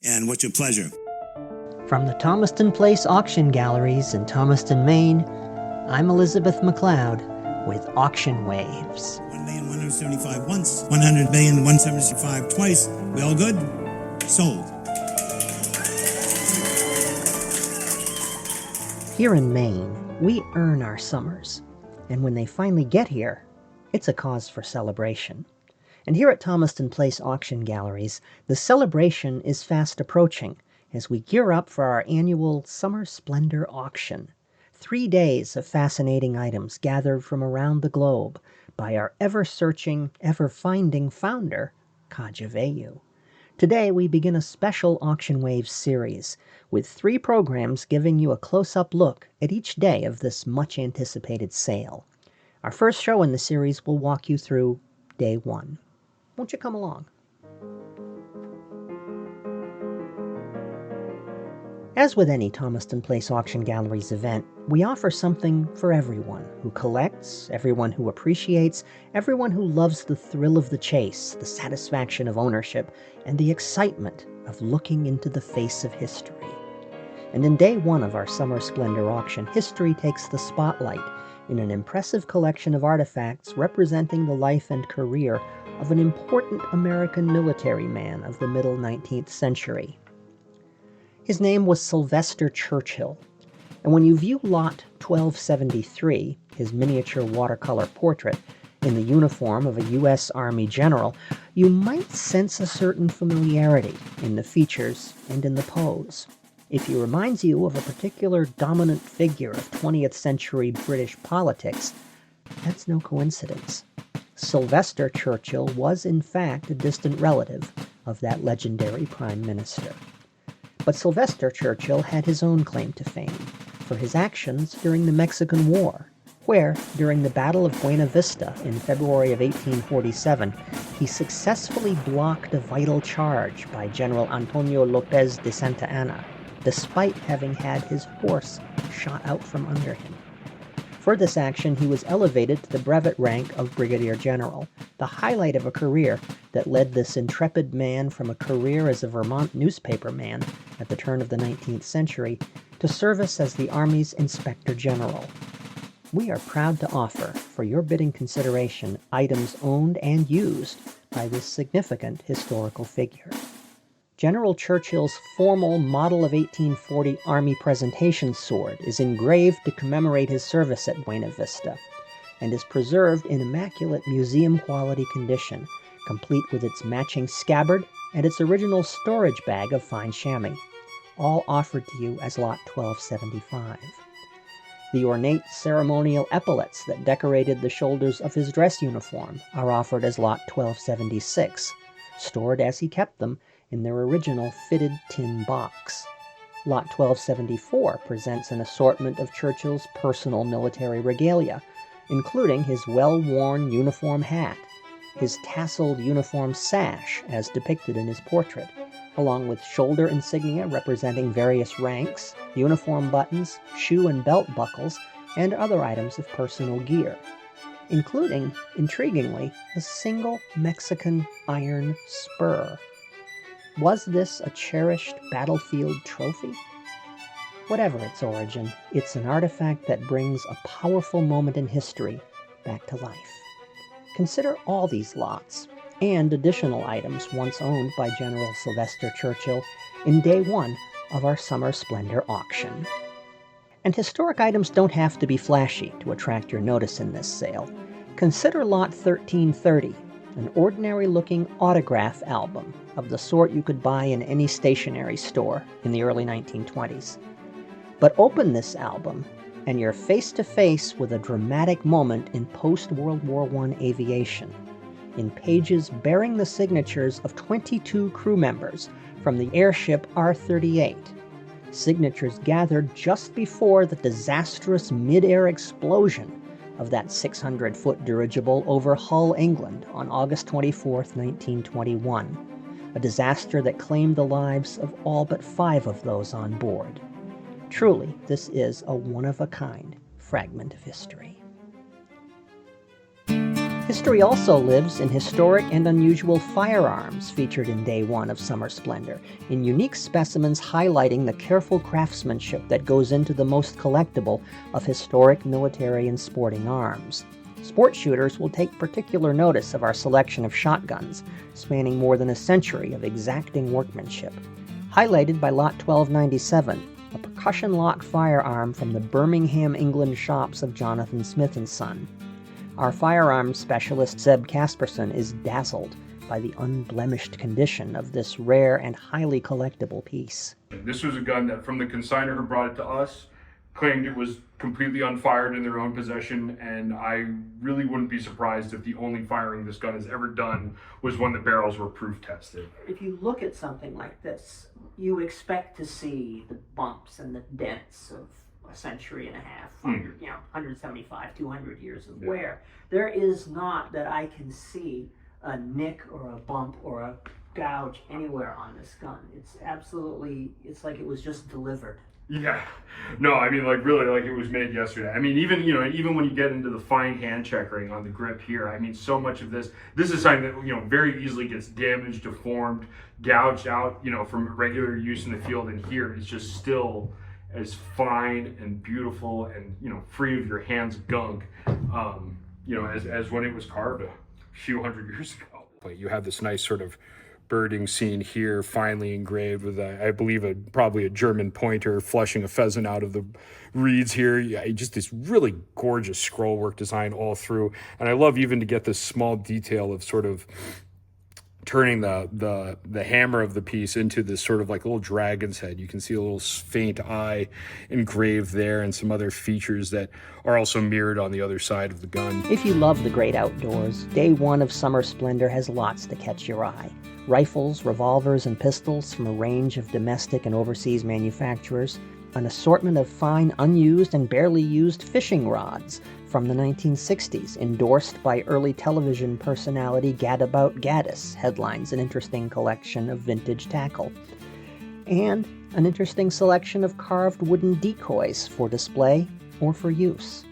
And what's your pleasure? From the Thomaston Place Auction Galleries in Thomaston, Maine, I'm Elizabeth McLeod with Auction Waves. 1,175 once, 100,175 twice. We all good? Sold. Here in Maine, we earn our summers, and when they finally get here, it's a cause for celebration. And here at Thomaston Place Auction Galleries, the celebration is fast approaching as we gear up for our annual Summer Splendor Auction. 3 days of fascinating items gathered from around the globe by our ever-searching, ever-finding founder, Kaja Vayu. Today, we begin a special Auction Waves series with 3 programs giving you a close-up look at each day of this much-anticipated sale. Our first show in the series will walk you through Day 1. Won't you come along? As with any Thomaston Place Auction Galleries event, we offer something for everyone who collects, everyone who appreciates, everyone who loves the thrill of the chase, the satisfaction of ownership, and the excitement of looking into the face of history. And in Day 1 of our Summer Splendor Auction, history takes the spotlight in an impressive collection of artifacts representing the life and career of an important American military man of the middle 19th century. His name was Sylvester Churchill, and when you view Lot 1273, his miniature watercolor portrait, in the uniform of a U.S. Army general, you might sense a certain familiarity in the features and in the pose. If he reminds you of a particular dominant figure of 20th century British politics, that's no coincidence. Sylvester Churchill was, in fact, a distant relative of that legendary prime minister. But Sylvester Churchill had his own claim to fame for his actions during the Mexican War, where, during the Battle of Buena Vista in February of 1847, he successfully blocked a vital charge by General Antonio Lopez de Santa Anna, despite having had his horse shot out from under him. For this action, he was elevated to the brevet rank of Brigadier General, the highlight of a career that led this intrepid man from a career as a Vermont newspaperman at the turn of the 19th century to service as the Army's Inspector General. We are proud to offer, for your bidding consideration, items owned and used by this significant historical figure. General Churchill's formal Model of 1840 Army Presentation Sword is engraved to commemorate his service at Buena Vista, and is preserved in immaculate museum-quality condition, complete with its matching scabbard and its original storage bag of fine chamois, all offered to you as Lot 1275. The ornate ceremonial epaulets that decorated the shoulders of his dress uniform are offered as Lot 1276, stored as he kept them in their original fitted tin box. Lot 1274 presents an assortment of Churchill's personal military regalia, including his well-worn uniform hat, his tasseled uniform sash as depicted in his portrait, along with shoulder insignia representing various ranks, uniform buttons, shoe and belt buckles, and other items of personal gear, including, intriguingly, a single Mexican iron spur. Was this a cherished battlefield trophy? Whatever its origin, it's an artifact that brings a powerful moment in history back to life. Consider all these lots and additional items once owned by General Sylvester Churchill in Day 1 of our Summer Splendor Auction. And historic items don't have to be flashy to attract your notice in this sale. Consider Lot 1330, an ordinary-looking autograph album of the sort you could buy in any stationery store in the early 1920s. But open this album, and you're face-to-face with a dramatic moment in post-World War I aviation, in pages bearing the signatures of 22 crew members from the airship R-38, signatures gathered just before the disastrous mid-air explosion of that 600-foot dirigible over Hull, England on August 24, 1921, a disaster that claimed the lives of all but 5 of those on board. Truly, this is a one-of-a-kind fragment of history. History also lives in historic and unusual firearms featured in Day 1 of Summer Splendor, in unique specimens highlighting the careful craftsmanship that goes into the most collectible of historic military and sporting arms. Sport shooters will take particular notice of our selection of shotguns, spanning more than a century of exacting workmanship. Highlighted by Lot 1297, a percussion-lock firearm from the Birmingham, England shops of Jonathan Smith & Son. Our firearms specialist Zeb Casperson is dazzled by the unblemished condition of this rare and highly collectible piece. This was a gun that, from the consignor who brought it to us, claimed it was completely unfired in their own possession, and I really wouldn't be surprised if the only firing this gun has ever done was when the barrels were proof tested. If you look at something like this, you expect to see the bumps and the dents of a century and a half, 175, 200 years of wear. There is not, that I can see, a nick or a bump or a gouge anywhere on this gun. It's absolutely, it's like it was just delivered. Yeah, no, I mean, like, really, like it was made yesterday. I mean, even when you get into the fine hand checkering on the grip here, I mean, so much of this is something that, very easily gets damaged, deformed, gouged out, from regular use in the field. And here, it's just still as fine and beautiful and, free of your hand's gunk, as when it was carved a few hundred years ago. But you have this nice sort of birding scene here, finely engraved with, I believe, probably a German pointer flushing a pheasant out of the reeds here. Yeah, just this really gorgeous scroll work design all through. And I love even to get this small detail of sort of turning the hammer of the piece into this sort of like a little dragon's head. You can see a little faint eye engraved there and some other features that are also mirrored on the other side of the gun. If you love the great outdoors, Day 1 of Summer Splendor has lots to catch your eye. Rifles, revolvers, and pistols from a range of domestic and overseas manufacturers, an assortment of fine unused and barely used fishing rods from the 1960s, endorsed by early television personality Gadabout Gaddis, headlines an interesting collection of vintage tackle, and an interesting selection of carved wooden decoys for display or for use.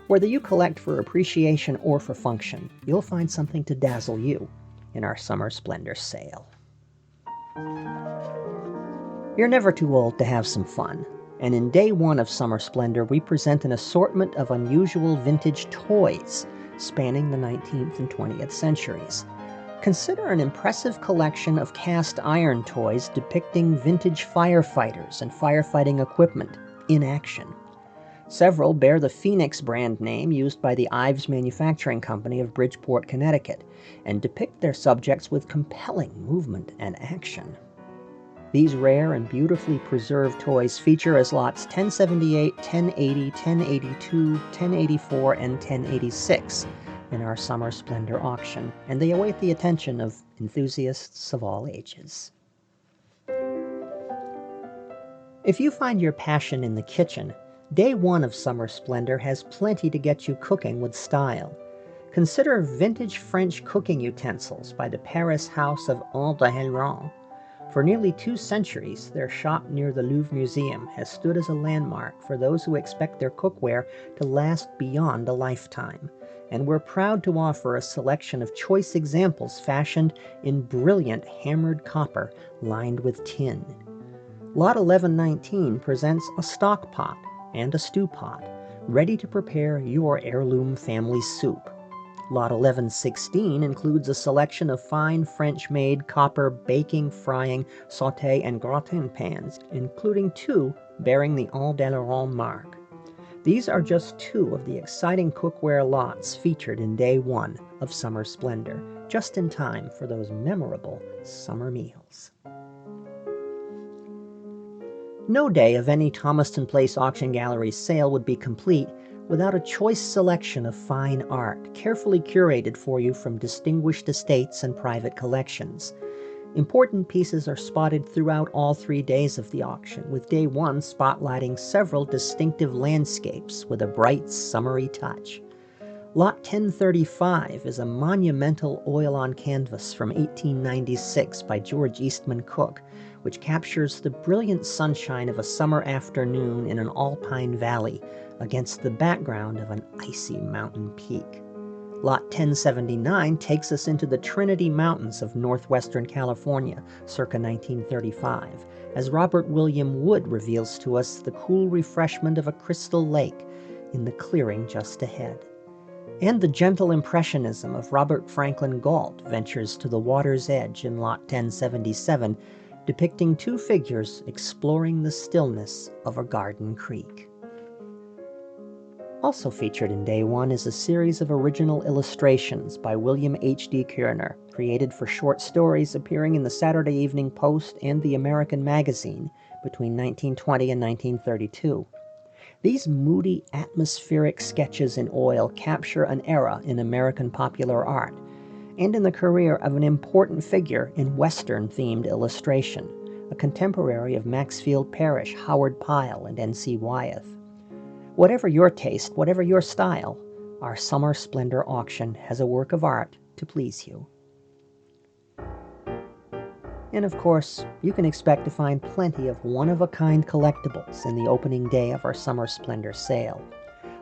Whether you collect for appreciation or for function, you'll find something to dazzle you in our Summer Splendor sale. You're never too old to have some fun, and in Day 1 of Summer Splendor we present an assortment of unusual vintage toys spanning the 19th and 20th centuries. Consider an impressive collection of cast iron toys depicting vintage firefighters and firefighting equipment in action. Several bear the Phoenix brand name used by the Ives Manufacturing Company of Bridgeport, Connecticut, and depict their subjects with compelling movement and action. These rare and beautifully preserved toys feature as lots 1078, 1080, 1082, 1084, and 1086 in our Summer Splendor auction, and they await the attention of enthusiasts of all ages. If you find your passion in the kitchen, Day 1 of Summer Splendor has plenty to get you cooking with style. Consider vintage French cooking utensils by the Paris house of Aldeheron. For nearly 2 centuries, their shop near the Louvre Museum has stood as a landmark for those who expect their cookware to last beyond a lifetime, and we're proud to offer a selection of choice examples fashioned in brilliant hammered copper lined with tin. Lot 1119 presents a stock pot and a stew pot, ready to prepare your heirloom family soup. Lot 1116 includes a selection of fine French-made copper baking, frying, sauté, and gratin pans, including 2 bearing the Aldeheron mark. These are just 2 of the exciting cookware lots featured in Day 1 of Summer Splendor, just in time for those memorable summer meals. No day of any Thomaston Place Auction Gallery sale would be complete without a choice selection of fine art, carefully curated for you from distinguished estates and private collections. Important pieces are spotted throughout all 3 days of the auction, with Day 1 spotlighting several distinctive landscapes with a bright, summery touch. Lot 1035 is a monumental oil-on-canvas from 1896 by George Eastman Cook, which captures the brilliant sunshine of a summer afternoon in an alpine valley against the background of an icy mountain peak. Lot 1079 takes us into the Trinity Mountains of northwestern California, circa 1935, as Robert William Wood reveals to us the cool refreshment of a crystal lake in the clearing just ahead. And the gentle impressionism of Robert Franklin Galt ventures to the water's edge in Lot 1077, depicting two figures exploring the stillness of a garden creek. Also featured in Day 1 is a series of original illustrations by William H.D. Kierner, created for short stories appearing in the Saturday Evening Post and the American Magazine between 1920 and 1932. These moody, atmospheric sketches in oil capture an era in American popular art, and in the career of an important figure in Western-themed illustration, a contemporary of Maxfield Parrish, Howard Pyle, and N.C. Wyeth. Whatever your taste, whatever your style, our Summer Splendor Auction has a work of art to please you. And of course, you can expect to find plenty of one-of-a-kind collectibles in the opening day of our Summer Splendor sale.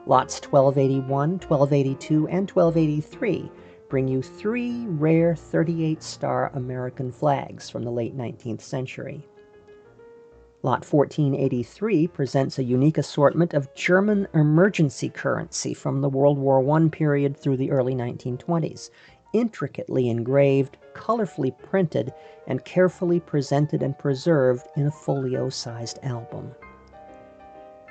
Lots 1281, 1282, and 1283 bring you 3 rare 38-star American flags from the late 19th century. Lot 1483 presents a unique assortment of German emergency currency from the World War I period through the early 1920s, intricately engraved, colorfully printed, and carefully presented and preserved in a folio-sized album.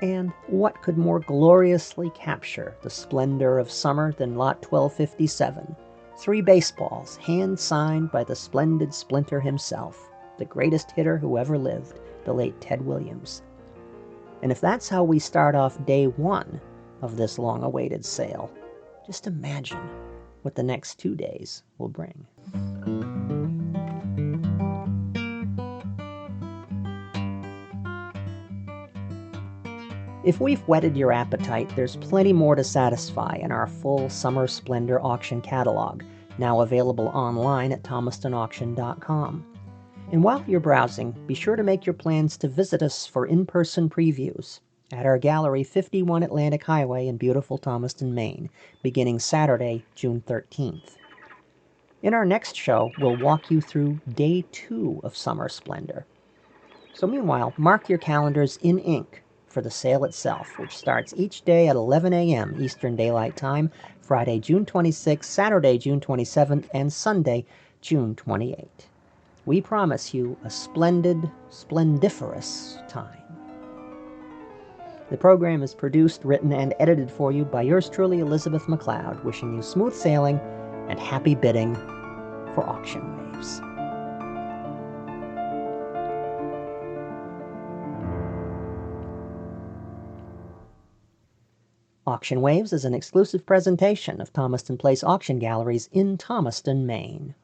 And what could more gloriously capture the splendor of summer than Lot 1257? 3 baseballs, hand-signed by the splendid Splinter himself, the greatest hitter who ever lived, the late Ted Williams. And if that's how we start off Day 1 of this long-awaited sale, just imagine what the next 2 days will bring. If we've whetted your appetite, there's plenty more to satisfy in our full Summer Splendor Auction catalog, now available online at thomastonauction.com. And while you're browsing, be sure to make your plans to visit us for in-person previews at our gallery 51 Atlantic Highway in beautiful Thomaston, Maine, beginning Saturday, June 13th. In our next show, we'll walk you through Day 2 of Summer Splendor. So meanwhile, mark your calendars in ink for the sale itself, which starts each day at 11 a.m. Eastern Daylight Time, Friday, June 26th, Saturday, June 27th, and Sunday, June 28th. We promise you a splendid, splendiferous time. The program is produced, written, and edited for you by yours truly, Elizabeth McLeod, wishing you smooth sailing and happy bidding for Auction Waves. Auction Waves is an exclusive presentation of Thomaston Place Auction Galleries in Thomaston, Maine.